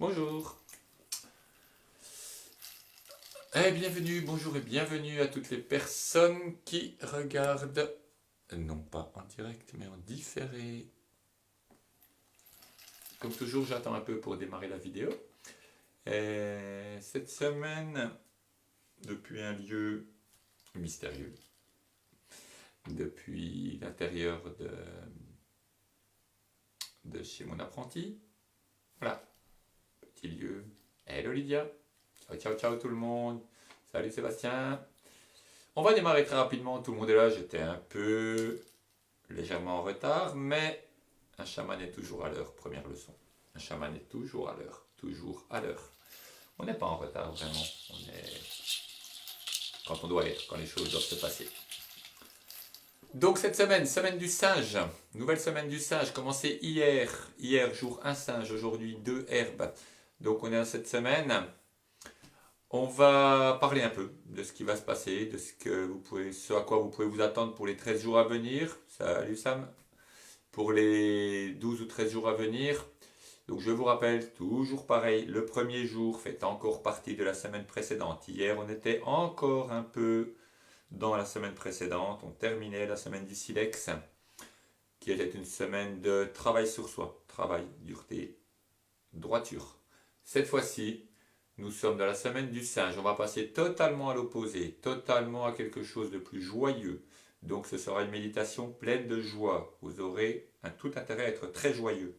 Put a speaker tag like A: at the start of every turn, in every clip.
A: Bonjour. Bonjour et bienvenue à toutes les personnes qui regardent, non pas en direct, mais en différé. Comme toujours, j'attends un peu pour démarrer la vidéo. Et cette semaine, depuis un lieu mystérieux, depuis l'intérieur de chez mon apprenti, voilà, petit lieu. Hello Lydia. Ciao, ciao, ciao tout le monde. Salut Sébastien. On va démarrer très rapidement, tout le monde est là, j'étais un peu légèrement en retard, mais un chaman est toujours à l'heure, première leçon. Un chaman est toujours à l'heure, toujours à l'heure. On n'est pas en retard vraiment, on est quand on doit être, quand les choses doivent se passer. Donc cette semaine, semaine du singe, nouvelle semaine du singe, commencé hier jour 1 singe, aujourd'hui 2 herbes. Donc on est à cette semaine. On va parler un peu de ce qui va se passer, de ce à quoi vous pouvez vous attendre pour les 13 jours à venir. Salut Sam. Pour les 12 ou 13 jours à venir. Donc je vous rappelle, toujours pareil, le premier jour fait encore partie de la semaine précédente. Hier, on était encore un peu dans la semaine précédente. On terminait la semaine du silex, qui était une semaine de travail sur soi. Travail, dureté, droiture. Cette fois-ci, nous sommes dans la semaine du singe. On va passer totalement à l'opposé, totalement à quelque chose de plus joyeux. Donc ce sera une méditation pleine de joie. Vous aurez un tout intérêt à être très joyeux.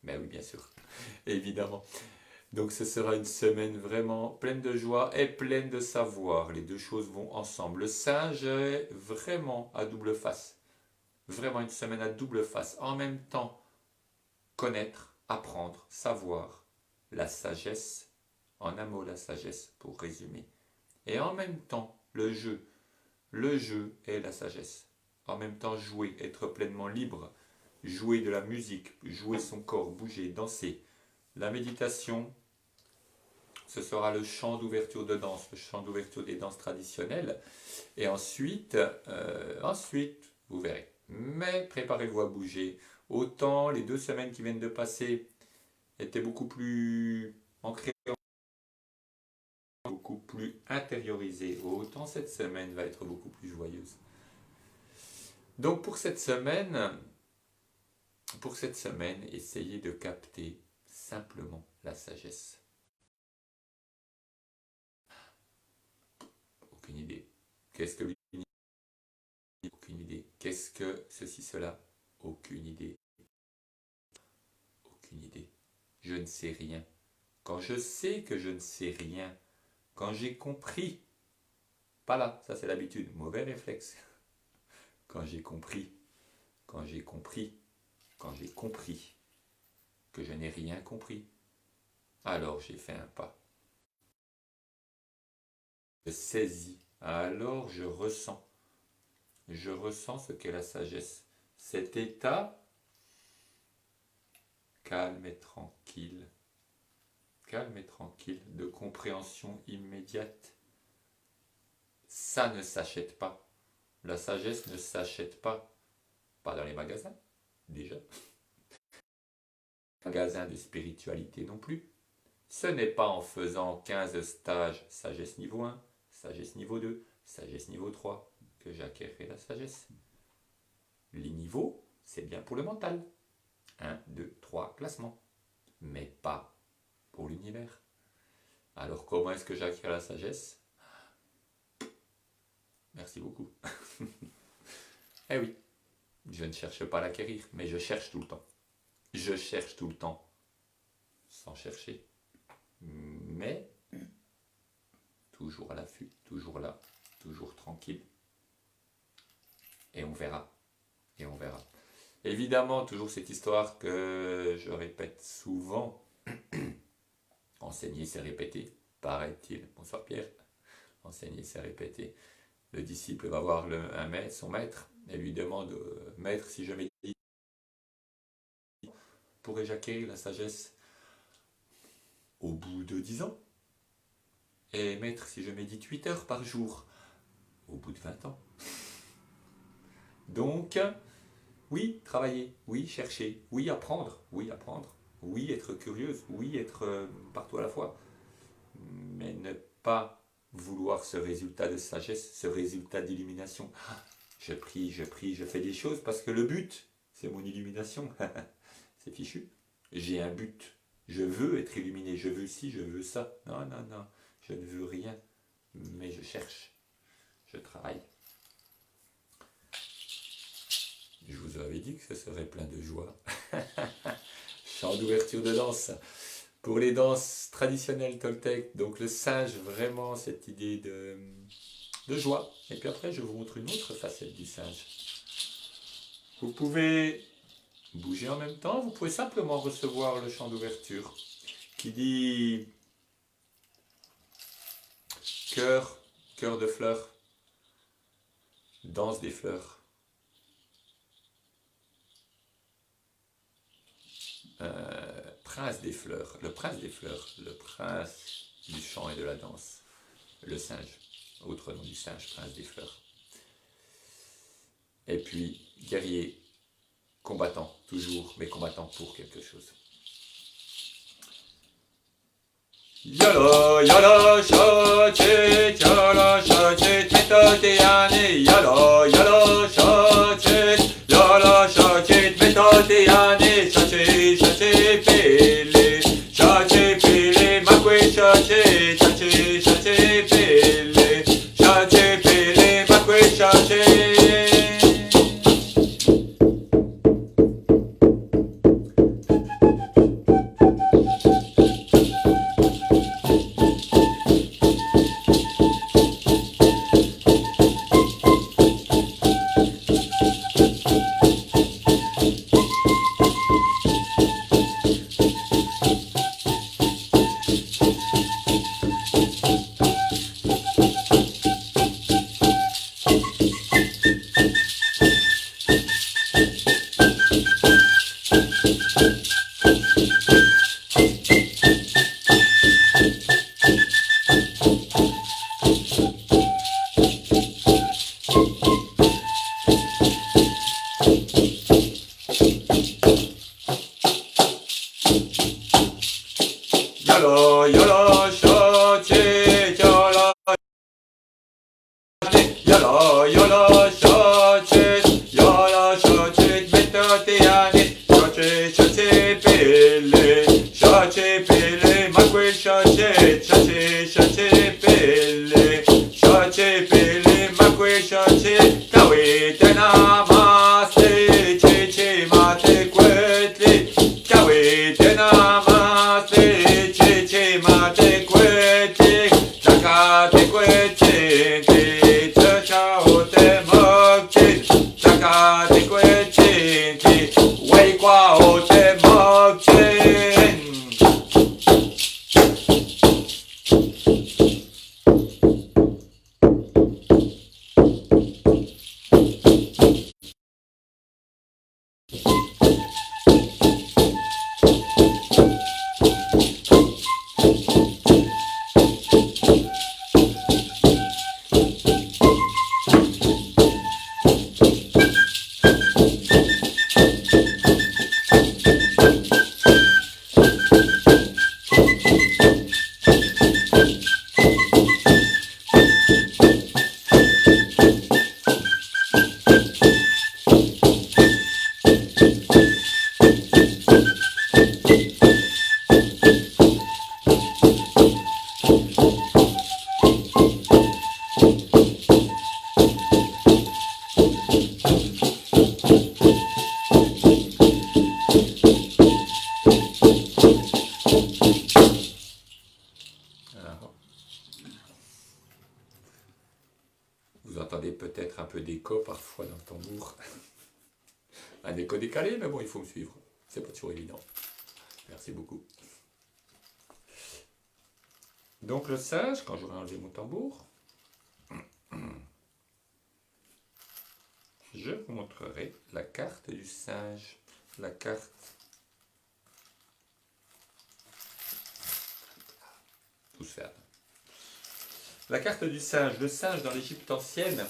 A: Mais oui, bien sûr, évidemment. Donc ce sera une semaine vraiment pleine de joie et pleine de savoir. Les deux choses vont ensemble. Le singe est vraiment à double face. Vraiment une semaine à double face. En même temps, connaître, apprendre, savoir. La sagesse, en un mot la sagesse pour résumer. Et en même temps, le jeu. Le jeu est la sagesse. En même temps, jouer, être pleinement libre. Jouer de la musique, jouer son corps, bouger, danser. La méditation, ce sera le chant d'ouverture de danse, le chant d'ouverture des danses traditionnelles. Et ensuite, vous verrez. Mais préparez-vous à bouger. Autant les 2 semaines qui viennent de passer étaient beaucoup plus ancrées, beaucoup plus intériorisées, autant cette semaine va être beaucoup plus joyeuse. Donc pour cette semaine, essayez de capter simplement la sagesse. Aucune idée. Qu'est-ce que l'unité? Aucune idée. Qu'est-ce que ceci, cela? Aucune idée. Aucune idée. Je ne sais rien. Quand je sais que je ne sais rien, quand j'ai compris, pas là, ça c'est l'habitude, mauvais réflexe. Quand j'ai compris, quand j'ai compris, quand j'ai compris que je n'ai rien compris, alors j'ai fait un pas. Je saisis, alors je ressens. Je ressens ce qu'est la sagesse. Cet état calme et tranquille de compréhension immédiate. Ça ne s'achète pas. La sagesse ne s'achète pas. Pas dans les magasins, déjà. Magasins de spiritualité non plus. Ce n'est pas en faisant 15 stages sagesse niveau 1, sagesse niveau 2, sagesse niveau 3 que j'acquerrai la sagesse. Les niveaux, c'est bien pour le mental. 1, 2, 3 classements. Mais pas pour l'univers. Alors comment est-ce que j'acquiers la sagesse? Merci beaucoup. Eh oui, je ne cherche pas à l'acquérir, mais je cherche tout le temps. Je cherche tout le temps, sans chercher. Mais toujours à l'affût, toujours là, toujours tranquille. Et on verra. Et on verra. Évidemment, toujours cette histoire que je répète souvent. Enseigner, c'est répéter, paraît-il. Bonsoir Pierre. Enseigner, c'est répéter. Le disciple va voir son maître et lui demande, maître, si je médite, pourrais-je acquérir la sagesse au bout de 10 ans? Et maître, si je médite 8 heures par jour, au bout de 20 ans. Donc, oui, travailler, oui, chercher, oui, apprendre, Oui, être curieuse. Oui, être partout à la fois. Mais ne pas vouloir ce résultat de sagesse, ce résultat d'illumination. Je prie, je fais des choses parce que le but, c'est mon illumination. C'est fichu. J'ai un but. Je veux être illuminé, je veux ci, je veux ça. Non, non, non, je ne veux rien. Mais je cherche, je travaille. Je vous avais dit que ce serait plein de joie. Chant d'ouverture de danse. Pour les danses traditionnelles toltèques, donc le singe, vraiment cette idée de joie. Et puis après, je vous montre une autre facette du singe. Vous pouvez bouger en même temps, vous pouvez simplement recevoir le chant d'ouverture qui dit cœur, cœur de fleurs, danse des fleurs. Prince des fleurs, le prince des fleurs, le prince du chant et de la danse, le singe, autre nom du singe, prince des fleurs. Et puis, guerrier, combattant, toujours, mais combattant pour quelque chose. Yala, yala, shachet, yala, shachet, metatiane, yala, yala, shachet, metatiane, shachet, pele, makwe, shachet, pele, makwe, shachet. Yala, yala, shachet, yala, yala, shachet, metatiane, shachet, pele, makwe, shachet, pele, makwe, shachet, kawe, tenamaste, che, mate, kwetli, kawe, tenamaste, che, mate, kwetli, takate, kwetli, chao, te, mokti, takate, kwetli, wei, kwao, te, mokti. Vous entendez peut-être un peu d'écho parfois dans le tambour. Un écho décalé, mais bon, il faut me suivre. C'est pas toujours évident. Merci beaucoup. Donc le singe, quand j'aurai enlevé mon tambour, je vous montrerai la carte du singe. La carte tout se fait. La carte du singe. Le singe dans l'Égypte ancienne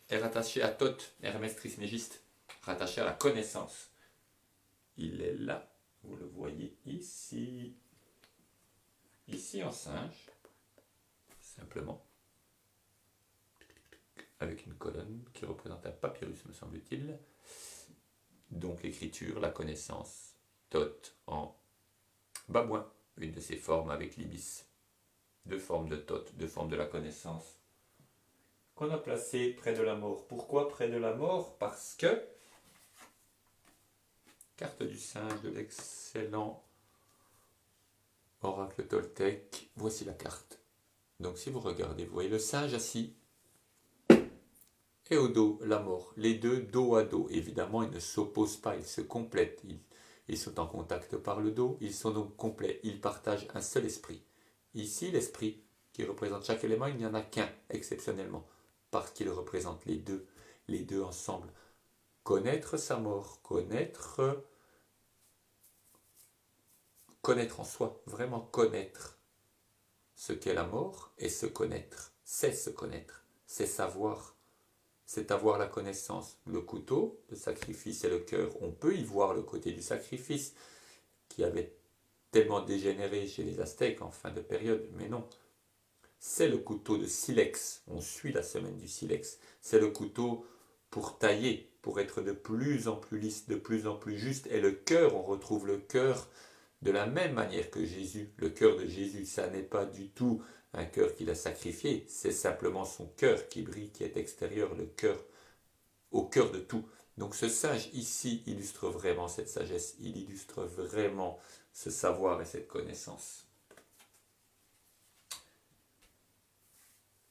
A: est rattaché à Thoth, Hermès Trismégiste, rattaché à la connaissance. Il est là, Vous le voyez ici. Ici en singe, simplement, avec une colonne qui représente un papyrus, me semble-t-il. Donc l'écriture, la connaissance, Thoth en babouin, une de ces formes avec l'ibis. Deux formes de Thoth, deux formes de la connaissance, qu'on a placées près de la mort. Pourquoi près de la mort? Parce que, carte du singe de l'excellent oracle Toltec, voici la carte. Donc si vous regardez, vous voyez le singe assis, et au dos, la mort. Les deux dos à dos. Évidemment, ils ne s'opposent pas, ils se complètent. Ils sont en contact par le dos, ils sont donc complets. Ils partagent un seul esprit. Ici, l'esprit qui représente chaque élément, il n'y en a qu'un, exceptionnellement, parce qu'il représente les deux ensemble. Connaître sa mort, connaître en soi, vraiment connaître ce qu'est la mort et se connaître. C'est se connaître, c'est savoir. C'est avoir la connaissance. Le couteau, le sacrifice et le cœur, on peut y voir le côté du sacrifice qui avait tellement dégénéré chez les Aztèques en fin de période, mais non. C'est le couteau de silex, on suit la semaine du silex. C'est le couteau pour tailler, pour être de plus en plus lisse, de plus en plus juste. Et le cœur, on retrouve le cœur de la même manière que Jésus. Le cœur de Jésus, ça n'est pas du tout un cœur qu'il a sacrifié, c'est simplement son cœur qui brille, qui est extérieur, le cœur, au cœur de tout. Donc ce singe ici illustre vraiment cette sagesse, il illustre vraiment ce savoir et cette connaissance.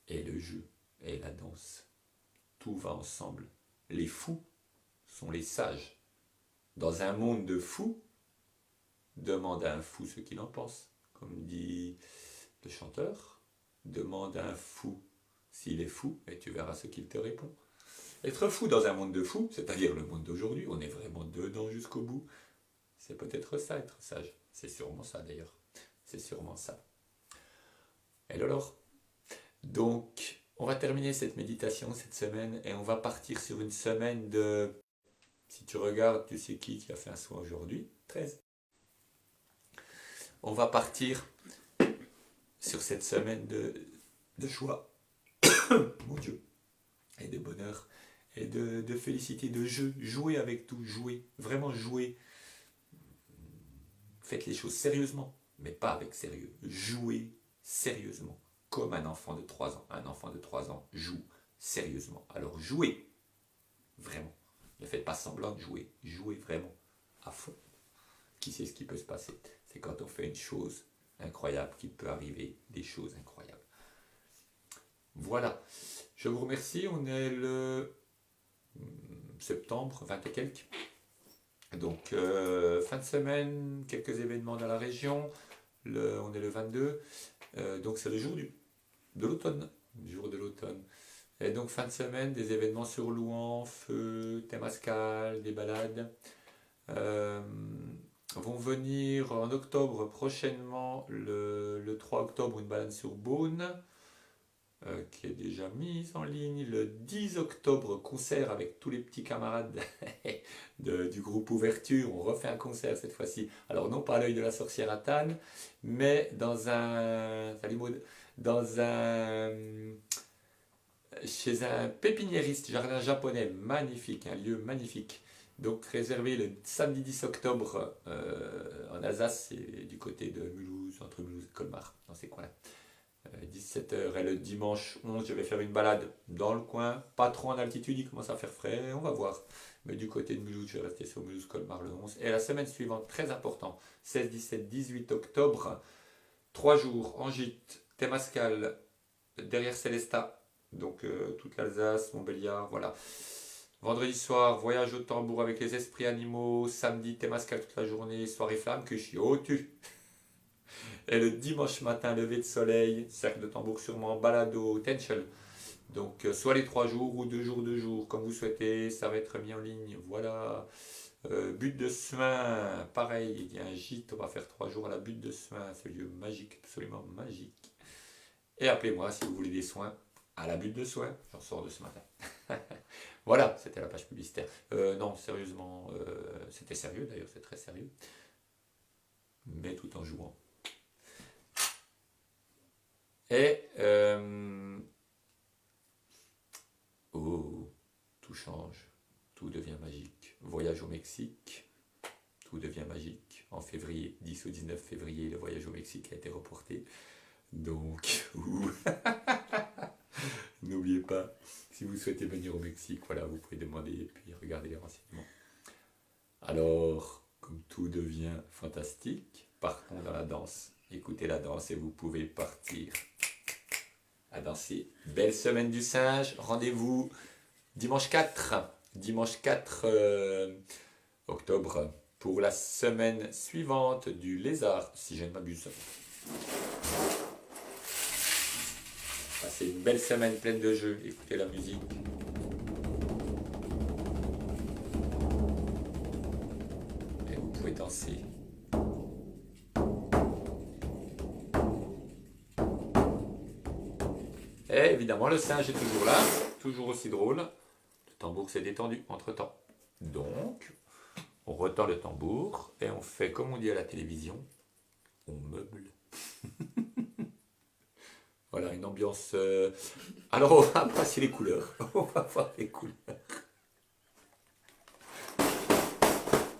A: Et le jeu et la danse, tout va ensemble. Les fous sont les sages. Dans un monde de fous, demande à un fou ce qu'il en pense, comme dit le chanteur. Demande à un fou s'il est fou et tu verras ce qu'il te répond. Être fou dans un monde de fous, c'est-à-dire le monde d'aujourd'hui, on est vraiment dedans jusqu'au bout, c'est peut-être ça, être sage. C'est sûrement ça d'ailleurs. C'est sûrement ça. Et alors, donc, on va terminer cette méditation cette semaine et on va partir sur une semaine de... Si tu regardes, tu sais qui a fait un soin aujourd'hui? 13. On va partir sur cette semaine de joie, mon Dieu, et de bonheur, et de félicité, de jeu, jouer avec tout, jouer, vraiment jouer. Faites les choses sérieusement, mais pas avec sérieux. Jouez sérieusement, comme un enfant de 3 ans. Un enfant de 3 ans joue sérieusement. Alors jouez, vraiment. Ne faites pas semblant de jouer, jouez vraiment, à fond. Qui sait ce qui peut se passer? C'est quand on fait une chose incroyable qu'il peut arriver des choses incroyables. Voilà, je vous remercie, on est le septembre, 20 et quelques. Donc fin de semaine, quelques événements dans la région, on est le 22, donc c'est le jour de l'automne, jour de l'automne. Et donc fin de semaine, des événements sur Louan, feu, Temazcal, des balades. Vont venir en octobre prochainement, le 3 octobre, une balade sur Beaune, qui est déjà mise en ligne. Le 10 octobre, concert avec tous les petits camarades du groupe Ouverture. On refait un concert cette fois-ci. Alors non pas à l'œil de la sorcière à Tannes, mais dans un... Salut Maud, dans un... chez un pépiniériste, jardin japonais, magnifique, un lieu magnifique. Donc réservé le samedi 10 octobre en Alsace, et du côté de Mulhouse, entre Mulhouse et Colmar, dans ces coins-là. 17h. Et le dimanche 11, je vais faire une balade dans le coin, pas trop en altitude, il commence à faire frais, on va voir. Mais du côté de Mulhouse, je vais rester sur Mulhouse-Colmar le 11. Et la semaine suivante, très important, 16, 17, 18 octobre, 3 jours en gîte, Temazcal, derrière Célestat, donc toute l'Alsace, Montbéliard, voilà. Vendredi soir, voyage au tambour avec les esprits animaux. Samedi, Temazcal toute la journée. Soirée flamme, que je suis au tu. Et le dimanche matin, lever de soleil, cercle de tambour sûrement, balado, Tenchel. Donc soit les 3 jours ou 2 jours, 2 jours, comme vous souhaitez. Ça va être mis en ligne. Voilà. Butte de Suin, pareil, il y a un gîte. On va faire 3 jours à la butte de Suin. Ce lieu magique, absolument magique. Et appelez-moi si vous voulez des soins à la butte de Suin. J'en sors de ce matin. Voilà, c'était la page publicitaire. Non, sérieusement, c'était sérieux d'ailleurs, c'est très sérieux. mais tout en jouant. Et oh, tout change, tout devient magique. Voyage au Mexique, tout devient magique. En février, 10 au 19 février, le voyage au Mexique a été reporté. Donc, n'oubliez pas, si vous souhaitez venir au Mexique, voilà, vous pouvez demander et puis regarder les renseignements. Alors, comme tout devient fantastique, partons dans la danse. Écoutez la danse et vous pouvez partir à danser. Belle semaine du singe, rendez-vous dimanche 4 octobre pour la semaine suivante du lézard, si je ne m'abuse. Passez une belle semaine pleine de jeux, écoutez la musique. Et vous pouvez danser. Et évidemment, le singe est toujours là, toujours aussi drôle. Le tambour s'est détendu entre-temps. Donc, on retend le tambour et on fait comme on dit à la télévision, on meuble. Voilà, une ambiance... Alors, on va passer les couleurs. On va voir les couleurs.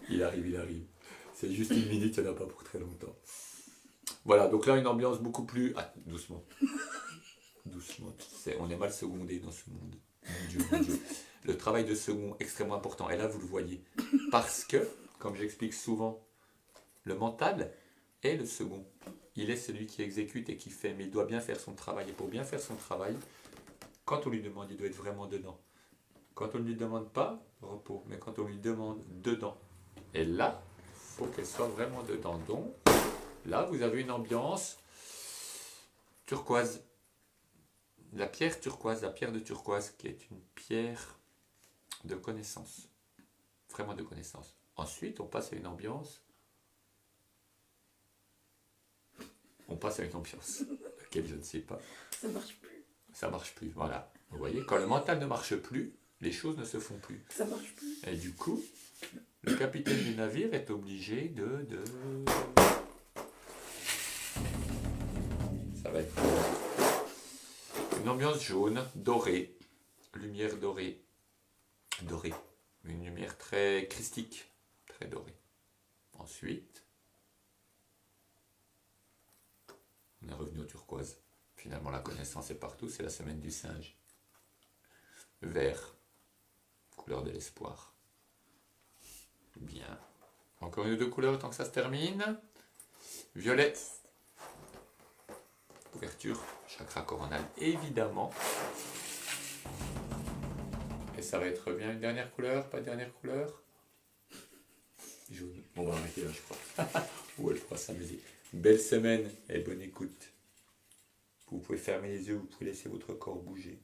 A: Il arrive. C'est juste une minute, il n'y en a pas pour très longtemps. Voilà, donc là, une ambiance beaucoup plus... Ah, doucement. Doucement. On est mal secondé dans ce monde. Mon Dieu. Le travail de second, extrêmement important. Et là, vous le voyez. Parce que, comme j'explique souvent, le mental est le second. Il est celui qui exécute et qui fait, mais il doit bien faire son travail. Et pour bien faire son travail, quand on lui demande, il doit être vraiment dedans. Quand on ne lui demande pas, repos. Mais quand on lui demande, dedans. Et là, il faut qu'elle soit vraiment dedans. Donc, là, vous avez une ambiance turquoise. La pierre turquoise, la pierre de turquoise, qui est une pierre de connaissance. Vraiment de connaissance. Ensuite, on passe à une ambiance. Laquelle je ne sais pas. Ça marche plus, voilà. Vous voyez, quand le mental ne marche plus, les choses ne se font plus.
B: Ça marche plus.
A: Et du coup, le capitaine du navire est obligé de... Ça va être une ambiance jaune, dorée, lumière dorée. Une lumière très christique, très dorée. Ensuite, on est revenu au turquoise. Finalement, la connaissance est partout, c'est la semaine du singe. Vert, couleur de l'espoir. Bien. Encore une ou deux couleurs tant que ça se termine. Violet. Ouverture, chakra coronal, évidemment. Et ça va être bien une dernière couleur, pas de dernière couleur. Jaune. Bon, on va arrêter là, je crois. Ou elle fera s'amuser. Belle semaine et bonne écoute. Vous pouvez fermer les yeux, vous pouvez laisser votre corps bouger.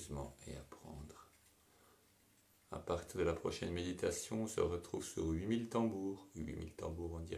A: sérieusement et apprendre. À partir de la prochaine méditation, on se retrouve sur 8000 tambours. 8000 tambours en diagonale.